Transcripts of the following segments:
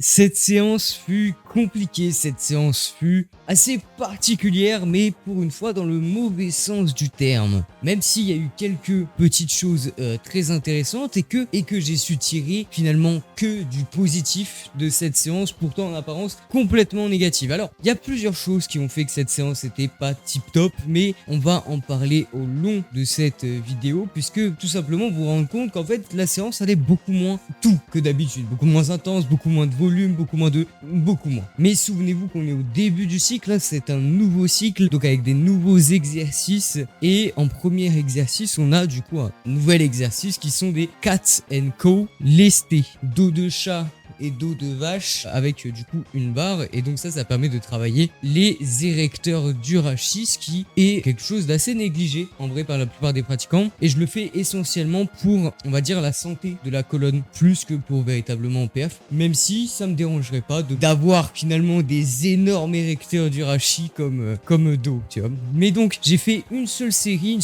Cette séance fut compliquée, cette séance fut assez particulière, mais pour une fois dans le mauvais sens du terme. Même s'il y a eu quelques petites choses très intéressantes et que j'ai su tirer finalement que du positif de cette séance, pourtant en apparence complètement négative. Alors, il y a plusieurs choses qui ont fait que cette séance n'était pas tip top, mais on va en parler au long de cette vidéo, puisque tout simplement vous vous rendez compte qu'en fait la séance allait beaucoup moins tout que d'habitude, beaucoup moins intense, beaucoup moins de volume, beaucoup moins. Mais souvenez-vous qu'on est au début du cycle, là, c'est un nouveau cycle, donc avec des nouveaux exercices. Et en premier exercice, on a du coup un nouvel exercice qui sont des Cats and Co. lestés, dos de chat et dos de vache avec du coup une barre, et donc ça permet de travailler les érecteurs du rachis, qui est quelque chose d'assez négligé en vrai par la plupart des pratiquants, et je le fais essentiellement pour, on va dire, la santé de la colonne plus que pour véritablement en perf, même si ça me dérangerait pas d'avoir finalement des énormes érecteurs du rachis comme dos, tu vois. Mais donc j'ai fait une seule série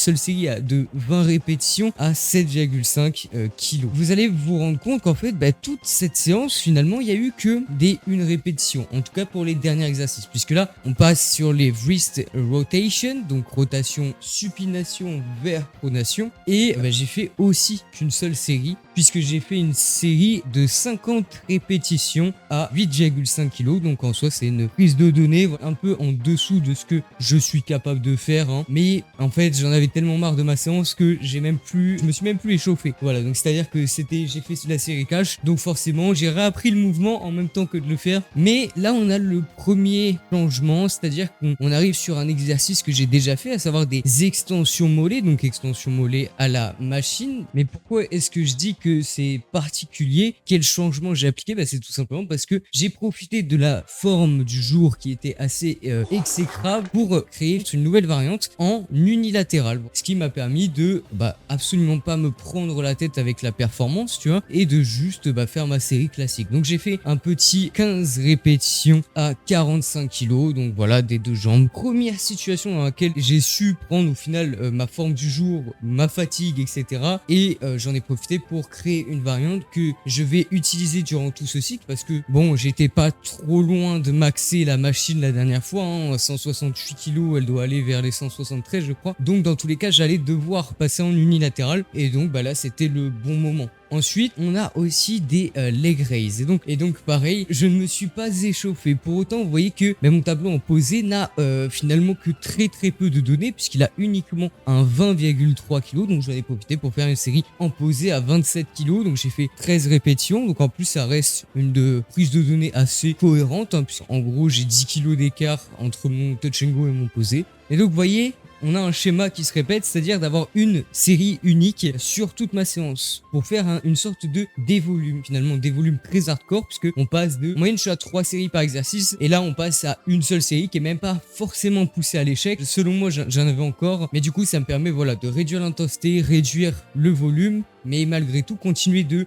de 20 répétitions à 7,5 kg. Vous allez vous rendre compte qu'en fait toute cette séance, finalement, il n'y a eu que des 1 répétition, en tout cas pour les derniers exercices, puisque là, on passe sur les wrist rotation, donc rotation supination vers pronation, et j'ai fait aussi qu'une seule série, puisque j'ai fait une série de 50 répétitions à 8,5 kg, donc en soi, c'est une prise de données un peu en dessous de ce que je suis capable de faire, hein. Mais en fait, j'en avais tellement marre de ma séance que je me suis même plus échauffé. Voilà, donc c'est-à-dire que j'ai fait la série cash, donc forcément, j'ai réappris le mouvement en même temps que de le faire. Mais là, on a le premier changement, c'est-à-dire qu'on arrive sur un exercice que j'ai déjà fait, à savoir des extensions mollets, donc extensions mollets à la machine. Mais pourquoi est-ce que je dis que c'est particulier? Quel changement j'ai appliqué? C'est tout simplement parce que j'ai profité de la forme du jour qui était assez exécrable pour créer une nouvelle variante en unilatéral, ce qui m'a permis de absolument pas me prendre la tête avec la performance, tu vois, et de juste faire ma série classique. Donc j'ai fait un petit 15 répétitions à 45 kg, donc voilà, des 2 jambes. Première situation dans laquelle j'ai su prendre au final ma forme du jour, ma fatigue, etc. Et j'en ai profité pour créer une variante que je vais utiliser durant tout ce cycle, parce que bon, j'étais pas trop loin de maxer la machine la dernière fois, hein, 168 kg, elle doit aller vers les 173 je crois. Donc dans tous les cas, j'allais devoir passer en unilatéral, et donc là c'était le bon moment. Ensuite, on a aussi des leg raise. Et donc pareil, je ne me suis pas échauffé. Pour autant, vous voyez que mon tableau en posé n'a finalement que très peu de données, puisqu'il a uniquement un 20,3 kg. Donc j'en ai profité pour faire une série en posé à 27 kg. Donc j'ai fait 13 répétitions. Donc en plus, ça reste une prise de données assez cohérente, hein, puisqu'en gros, j'ai 10 kg d'écart entre mon touch and go et mon posé. Et donc vous voyez, on a un schéma qui se répète, c'est-à-dire d'avoir une série unique sur toute ma séance pour faire une sorte de dévolume, finalement des volumes très hardcore, puisque on passe de, en moyenne je suis à 3 séries par exercice, et là on passe à une seule série qui est même pas forcément poussée à l'échec. Selon moi, j'en avais encore, mais du coup ça me permet de réduire l'intensité, réduire le volume, mais malgré tout continuer de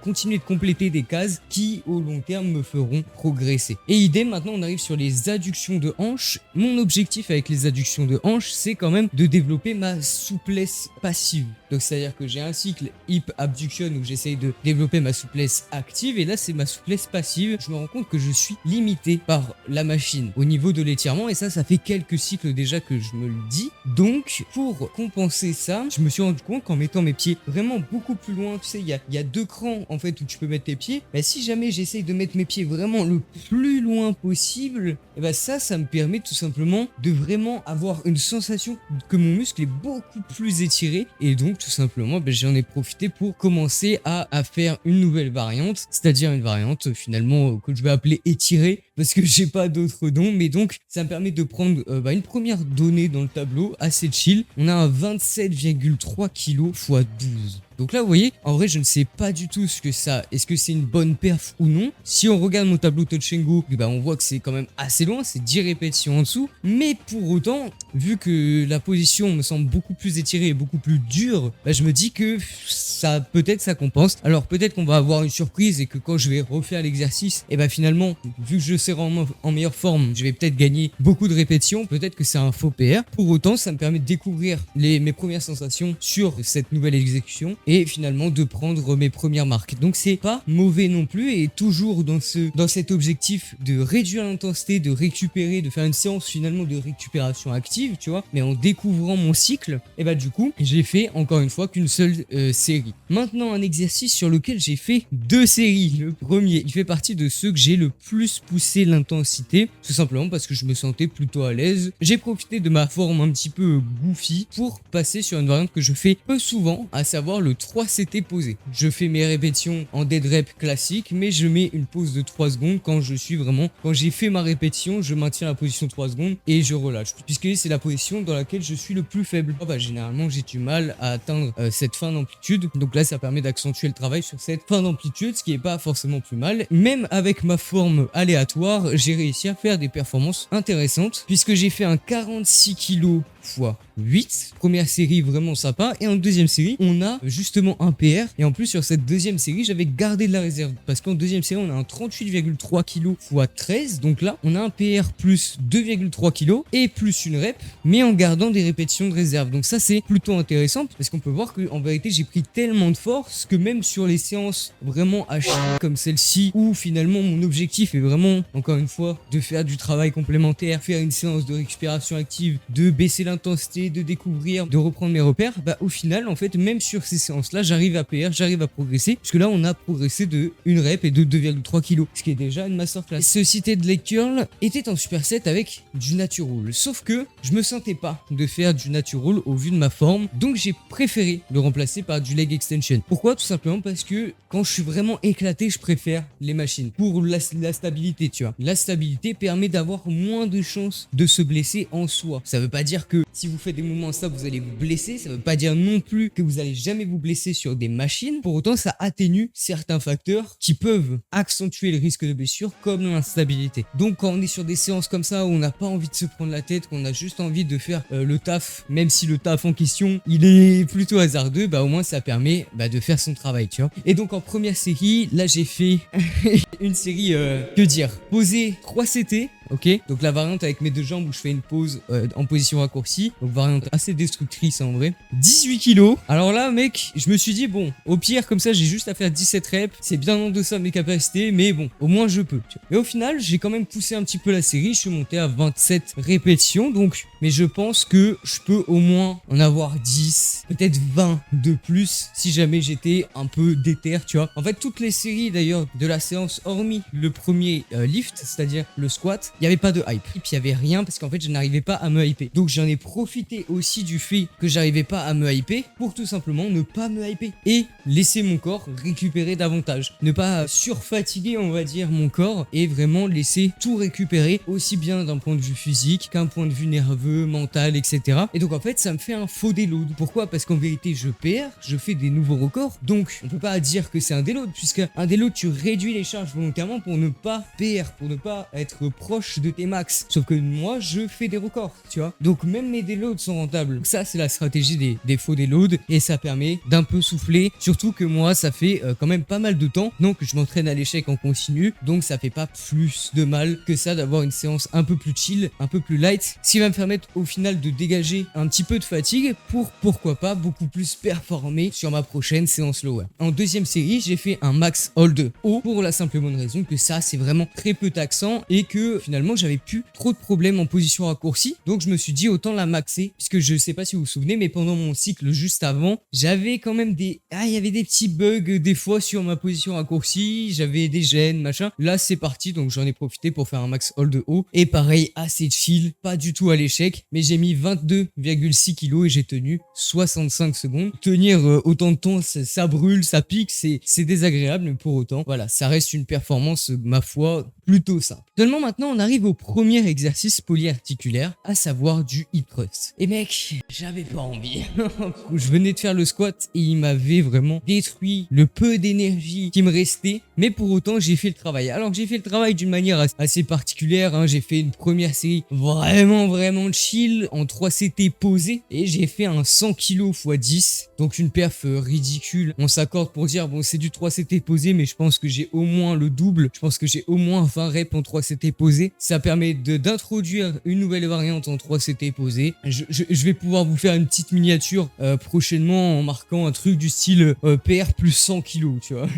continuer de compléter des cases qui au long terme me feront progresser. Et idem, maintenant on arrive sur les adductions de hanches. Mon objectif avec les adductions de hanches, c'est quand même de développer ma souplesse passive. Donc c'est à dire que j'ai un cycle hip abduction où j'essaye de développer ma souplesse active, et là c'est ma souplesse passive. Je me rends compte que je suis limité par la machine au niveau de l'étirement, et ça fait quelques cycles déjà que je me le dis. Donc pour compenser ça, je me suis rendu compte qu'en mettant mes pieds vraiment beaucoup plus loin, tu sais, il y a 2 crans en fait où tu peux mettre tes pieds, si jamais j'essaye de mettre mes pieds vraiment le plus loin possible, et ça me permet tout simplement de vraiment avoir une sensation que mon muscle est beaucoup plus étiré, et donc tout simplement j'en ai profité pour commencer à faire une nouvelle variante, c'est-à-dire une variante finalement que je vais appeler étirée, parce que j'ai pas d'autres noms. Mais donc ça me permet de prendre une première donnée dans le tableau assez chill. On a un 27,3 kg x 12. Donc là, vous voyez, en vrai, je ne sais pas du tout est-ce que c'est une bonne perf ou non. Si on regarde mon tableau touch and go, on voit que c'est quand même assez loin, c'est 10 répétitions en dessous. Mais pour autant, vu que la position me semble beaucoup plus étirée et beaucoup plus dure, je me dis que peut-être ça compense. Alors peut-être qu'on va avoir une surprise et que quand je vais refaire l'exercice, finalement, vu que je serai en meilleure forme, je vais peut-être gagner beaucoup de répétitions. Peut-être que c'est un faux PR. Pour autant, ça me permet de découvrir mes premières sensations sur cette nouvelle exécution. et finalement de prendre mes premières marques. Donc c'est pas mauvais non plus, et toujours dans cet objectif de réduire l'intensité, de récupérer, de faire une séance finalement de récupération active, tu vois, mais en découvrant mon cycle, et bah du coup j'ai fait encore une fois qu'une seule série. Maintenant, un exercice sur lequel j'ai fait 2 séries. Le premier, il fait partie de ceux que j'ai le plus poussé l'intensité, tout simplement parce que je me sentais plutôt à l'aise. J'ai profité de ma forme un petit peu goofy pour passer sur une variante que je fais peu souvent, à savoir le 3CT posé. Je fais mes répétitions en dead rep classique, mais je mets une pause de 3 secondes quand j'ai fait ma répétition, je maintiens la position 3 secondes et je relâche, puisque c'est la position dans laquelle je suis le plus faible. Généralement j'ai du mal à atteindre cette fin d'amplitude, donc là ça permet d'accentuer le travail sur cette fin d'amplitude, ce qui est pas forcément plus mal. Même avec ma forme aléatoire, j'ai réussi à faire des performances intéressantes, puisque j'ai fait un 46 kg fois 8, première série vraiment sympa, et en deuxième série on a justement un PR, et en plus sur cette deuxième série j'avais gardé de la réserve, parce qu'en deuxième série on a un 38,3 kg fois 13, donc là on a un PR plus 2,3 kg et plus une rep, mais en gardant des répétitions de réserve. Donc ça c'est plutôt intéressant, parce qu'on peut voir que en vérité j'ai pris tellement de force que même sur les séances vraiment à chier comme celle-ci, où finalement mon objectif est vraiment encore une fois de faire du travail complémentaire, faire une séance de récupération active, de baisser l'intensité, de découvrir, de reprendre mes repères, au final en fait même sur ces séances là j'arrive à PR, j'arrive à progresser, puisque là on a progressé de 1 rep et de 2,3 kg, ce qui est déjà une masterclass. Ce cité de leg curl était en superset avec du natural, sauf que je me sentais pas de faire du natural au vu de ma forme, donc j'ai préféré le remplacer par du leg extension. Pourquoi? Tout simplement parce que quand je suis vraiment éclaté, je préfère les machines pour la stabilité, tu vois. La stabilité permet d'avoir moins de chances de se blesser en soi. Ça veut pas dire que si vous faites des mouvements stables, vous allez vous blesser. Ça veut pas dire non plus que vous allez jamais vous blesser sur des machines. Pour autant, ça atténue certains facteurs qui peuvent accentuer le risque de blessure, comme l'instabilité. Donc, quand on est sur des séances comme ça, où on n'a pas envie de se prendre la tête, qu'on a juste envie de faire le taf, même si le taf en question, il est plutôt hasardeux, au moins ça permet de faire son travail, tu vois. Et donc, en première série, là, j'ai fait une série, que dire, posée 3CT. Ok, donc la variante avec mes deux jambes où je fais une pause en position raccourcie, donc variante assez destructrice en vrai. 18 kilos. Alors là mec, je me suis dit bon, au pire comme ça j'ai juste à faire 17 reps, c'est bien en deçà de mes capacités, mais bon, au moins je peux. Et au final j'ai quand même poussé un petit peu la série, je suis monté à 27 répétitions, donc, mais je pense que je peux au moins en avoir 10, peut-être 20 de plus si jamais j'étais un peu déter, tu vois. En fait toutes les séries d'ailleurs de la séance, hormis le premier lift, c'est-à-dire le squat, il n'y avait pas de hype. Et puis il n'y avait rien parce qu'en fait je n'arrivais pas à me hyper. Donc j'en ai profité aussi du fait que j'arrivais pas à me hyper pour tout simplement ne pas me hyper et laisser mon corps récupérer davantage. Ne pas surfatiguer on va dire mon corps et vraiment laisser tout récupérer aussi bien d'un point de vue physique qu'un point de vue nerveux, mental, etc. Et donc en fait ça me fait un faux déload. Pourquoi? Parce qu'en vérité je perds, je fais des nouveaux records. Donc on peut pas dire que c'est un déload puisque un déload tu réduis les charges volontairement pour ne pas perdre, pour ne pas être proche de tes max, sauf que moi je fais des records, tu vois, donc même mes déloads sont rentables. Donc ça c'est la stratégie des faux déloads et ça permet d'un peu souffler, surtout que moi ça fait quand même pas mal de temps donc je m'entraîne à l'échec en continu, donc ça fait pas plus de mal que ça d'avoir une séance un peu plus chill, un peu plus light, ce qui va me permettre au final de dégager un petit peu de fatigue pour pourquoi pas beaucoup plus performer sur ma prochaine séance lower. En deuxième série j'ai fait un max hold haut pour la simple et bonne raison que ça c'est vraiment très peu taxant et que finalement j'avais plus trop de problèmes en position raccourcie, donc je me suis dit autant la maxer, puisque je sais pas si vous vous souvenez mais pendant mon cycle juste avant j'avais quand même il y avait des petits bugs des fois sur ma position raccourcie, j'avais des gênes machin. Là c'est parti, donc j'en ai profité pour faire un max hold haut et pareil assez chill, pas du tout à l'échec, mais j'ai mis 22,6 kg et j'ai tenu 65 secondes. Tenir autant de temps ça brûle, ça pique, c'est désagréable, mais pour autant voilà, ça reste une performance ma foi plutôt simple. Seulement maintenant on arrive au premier exercice polyarticulaire, à savoir du hip thrust. Et mec, j'avais pas envie. Je venais de faire le squat et il m'avait vraiment détruit le peu d'énergie qui me restait, mais pour autant j'ai fait le travail. Alors j'ai fait le travail d'une manière assez particulière, hein. J'ai fait une première série vraiment chill en 3CT posé et j'ai fait un 100 kg x 10, donc une perf ridicule. On s'accorde pour dire bon c'est du 3CT posé, mais je pense que j'ai au moins le double, je pense que j'ai au moins 20 reps en 3CT posé, posé. Ça permet d'introduire une nouvelle variante en 3CT posé. Je vais pouvoir vous faire une petite miniature prochainement en marquant un truc du style PR plus 100 kilos, tu vois.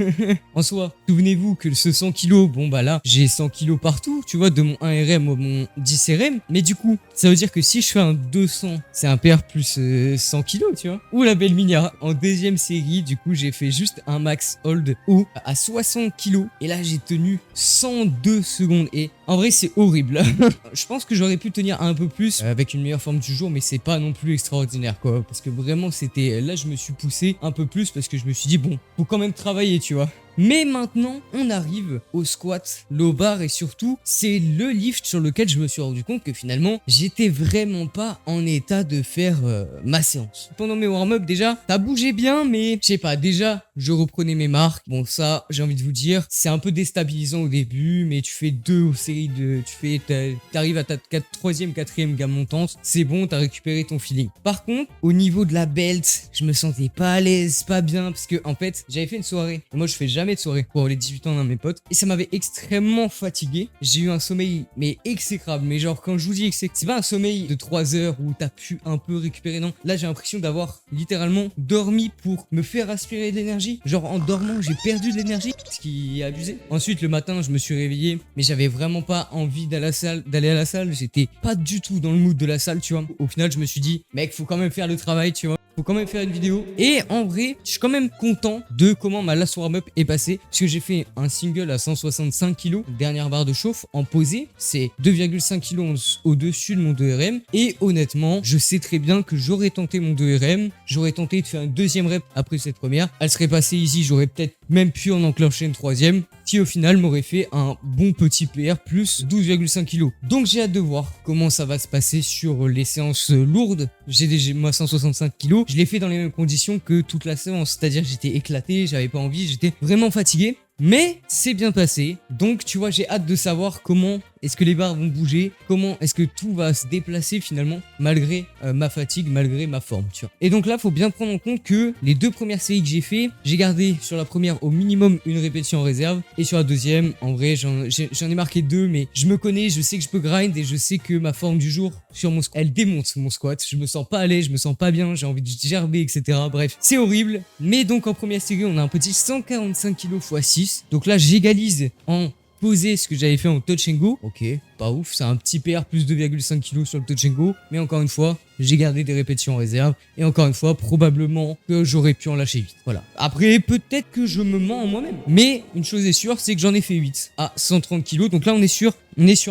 En soi, souvenez-vous que ce 100 kilos, bon bah là, j'ai 100 kilos partout, tu vois, de mon 1RM au mon 10RM. Mais du coup, ça veut dire que si je fais un 200, c'est un PR plus 100 kilos, tu vois. Ou la belle Minia. En deuxième série, du coup, j'ai fait juste un max hold haut à 60 kilos. Et là, j'ai tenu 102 secondes. Et en vrai, c'est horrible. Je pense que j'aurais pu tenir un peu plus avec une meilleure forme du jour, mais c'est pas non plus extraordinaire, quoi. Parce que vraiment, c'était... Là, je me suis poussé un peu plus parce que je me suis dit, bon, faut quand même travailler, tu vois. Mais maintenant, on arrive au squat, low bar et surtout, c'est le lift sur lequel je me suis rendu compte que finalement, j'étais vraiment pas en état de faire ma séance. Pendant mes warm-up, déjà, ça bougeait bien, mais je sais pas, déjà, je reprenais mes marques. Bon, ça, j'ai envie de vous dire, c'est un peu déstabilisant au début, mais tu fais deux séries de... T'arrives à ta troisième, quatrième gamme montante, c'est bon, t'as récupéré ton feeling. Par contre, au niveau de la belt, je me sentais pas à l'aise, pas bien, parce que en fait, j'avais fait une soirée. Moi, je fais jamais de soirée pour les 18 ans d'un de mes potes et ça m'avait extrêmement fatigué. J'ai eu un sommeil mais exécrable, mais genre quand je vous dis exécrable, c'est pas un sommeil de 3 heures où t'as pu un peu récupérer, non. Là j'ai l'impression d'avoir littéralement dormi pour me faire aspirer de l'énergie. Genre en dormant j'ai perdu de l'énergie, ce qui est abusé. Ensuite le matin je me suis réveillé mais j'avais vraiment pas envie d'aller à la salle, j'étais pas du tout dans le mood de la salle, tu vois. Au final je me suis dit mec faut quand même faire le travail, tu vois. Faut quand même faire une vidéo. Et en vrai, je suis quand même content de comment ma last warm-up est passée. Parce que j'ai fait un single à 165 kg, dernière barre de chauffe, en posé. C'est 2,5 kg au-dessus de mon 2RM. Et honnêtement, je sais très bien que j'aurais tenté mon 2RM. J'aurais tenté de faire une deuxième rep après cette première. Elle serait passée easy, j'aurais peut-être même pu en enclencher une troisième. Qui au final m'aurait fait un bon petit PR plus 12,5 kg. Donc j'ai hâte de voir comment ça va se passer sur les séances lourdes. J'ai déjà moi 165 kg. Je l'ai fait dans les mêmes conditions que toute la séance, c'est-à-dire j'étais éclaté, j'avais pas envie, j'étais vraiment fatigué. Mais c'est bien passé, donc tu vois j'ai hâte de savoir comment est-ce que les barres vont bouger, comment est-ce que tout va se déplacer finalement malgré ma fatigue, malgré ma forme, tu vois. Et donc là faut bien prendre en compte que les deux premières séries que j'ai fait, j'ai gardé sur la première au minimum une répétition en réserve et sur la deuxième en vrai j'en ai marqué deux, mais je me connais, je sais que je peux grind et je sais que ma forme du jour sur mon squat, elle démonte mon squat, je me sens pas à l'aise, je me sens pas bien, j'ai envie de gerber etc. Bref c'est horrible, mais donc en première série on a un petit 145 kg x 6. Donc là, j'égalise en posé ce que j'avais fait en touch and go. Ok, pas ouf, c'est un petit PR plus 2,5 kg sur le touch and go. Mais encore une fois, j'ai gardé des répétitions en réserve. Et encore une fois, probablement que j'aurais pu en lâcher 8. Voilà. Après, peut-être que je me mens en moi-même. Mais une chose est sûre, c'est que j'en ai fait 8 à 130 kg. Donc là, on est sur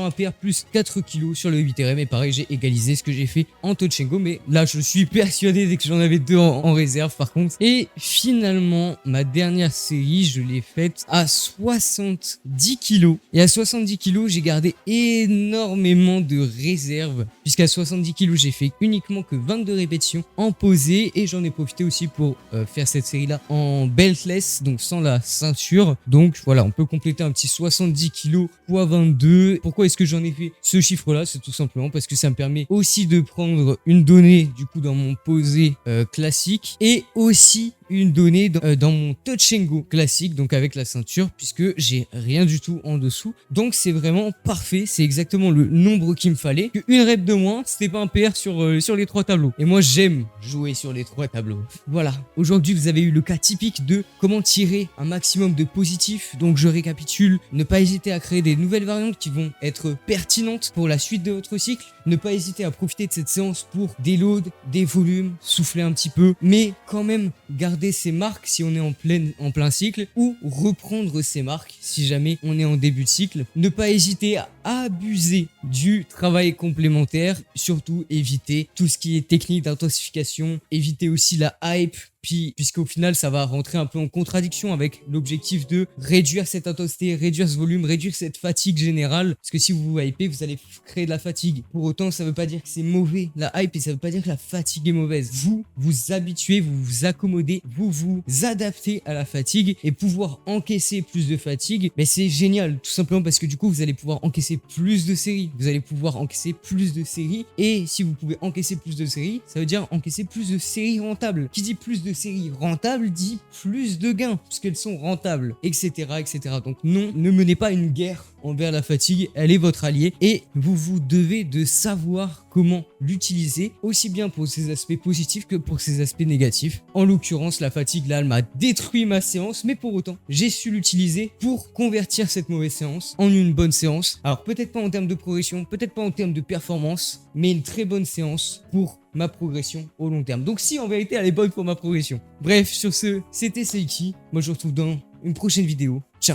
un PR plus 4 kg sur le 8RM. Et pareil, j'ai égalisé ce que j'ai fait en touch and go. Mais là, je suis persuadé que j'en avais 2 en réserve par contre. Et finalement, ma dernière série, je l'ai faite à 70 kg. Et à 70 kg, j'ai gardé énormément de réserve. Puisqu'à 70 kg, j'ai fait uniquement que 22 répétitions en posé. Et j'en ai profité aussi pour faire cette série-là en beltless, donc sans la ceinture. Donc voilà, on peut compléter un petit 70 kg x 22. Pourquoi est-ce que j'en ai fait ce chiffre-là? C'est tout simplement parce que ça me permet aussi de prendre une donnée du coup dans mon posé classique et aussi une donnée dans mon touch and go classique, donc avec la ceinture, puisque j'ai rien du tout en dessous. Donc c'est vraiment parfait, c'est exactement le nombre qu'il me fallait. Que une rep de moins, c'était pas un PR sur les 3 tableaux. Et moi j'aime jouer sur les 3 tableaux. Voilà, aujourd'hui vous avez eu le cas typique de comment tirer un maximum de positif. Donc je récapitule, ne pas hésiter à créer des nouvelles variantes qui vont être pertinentes pour la suite de votre cycle. Ne pas hésiter à profiter de cette séance pour des loads, des volumes, souffler un petit peu, mais quand même garder ses marques si on est en plein cycle, ou reprendre ses marques si jamais on est en début de cycle. Ne pas hésiter à abuser du travail complémentaire, surtout éviter tout ce qui est technique d'intensification, éviter aussi la hype. Puis, puisqu'au final, ça va rentrer un peu en contradiction avec l'objectif de réduire cette intensité, réduire ce volume, réduire cette fatigue générale. Parce que si vous vous hypez, vous allez créer de la fatigue. Pour autant, ça veut pas dire que c'est mauvais, la hype, et ça veut pas dire que la fatigue est mauvaise. Vous vous habituez, vous vous accommodez, vous vous adaptez à la fatigue et pouvoir encaisser plus de fatigue. Mais c'est génial, tout simplement parce que du coup, vous allez pouvoir encaisser plus de séries. Vous allez pouvoir encaisser plus de séries. Et si vous pouvez encaisser plus de séries, ça veut dire encaisser plus de séries rentables. Qui dit plus de séries rentables dit plus de gains puisqu'elles sont rentables, etc., etc. Donc non, ne menez pas une guerre envers la fatigue, elle est votre allié et vous devez de savoir comment l'utiliser, aussi bien pour ses aspects positifs que pour ses aspects négatifs. En l'occurrence, la fatigue là, elle m'a détruit ma séance, mais pour autant, j'ai su l'utiliser pour convertir cette mauvaise séance en une bonne séance. Alors peut-être pas en termes de progression, peut-être pas en termes de performance, mais une très bonne séance pour ma progression au long terme. Donc si en vérité elle est bonne pour ma progression. Bref, sur ce, c'était Seiki. Moi je vous retrouve dans une prochaine vidéo.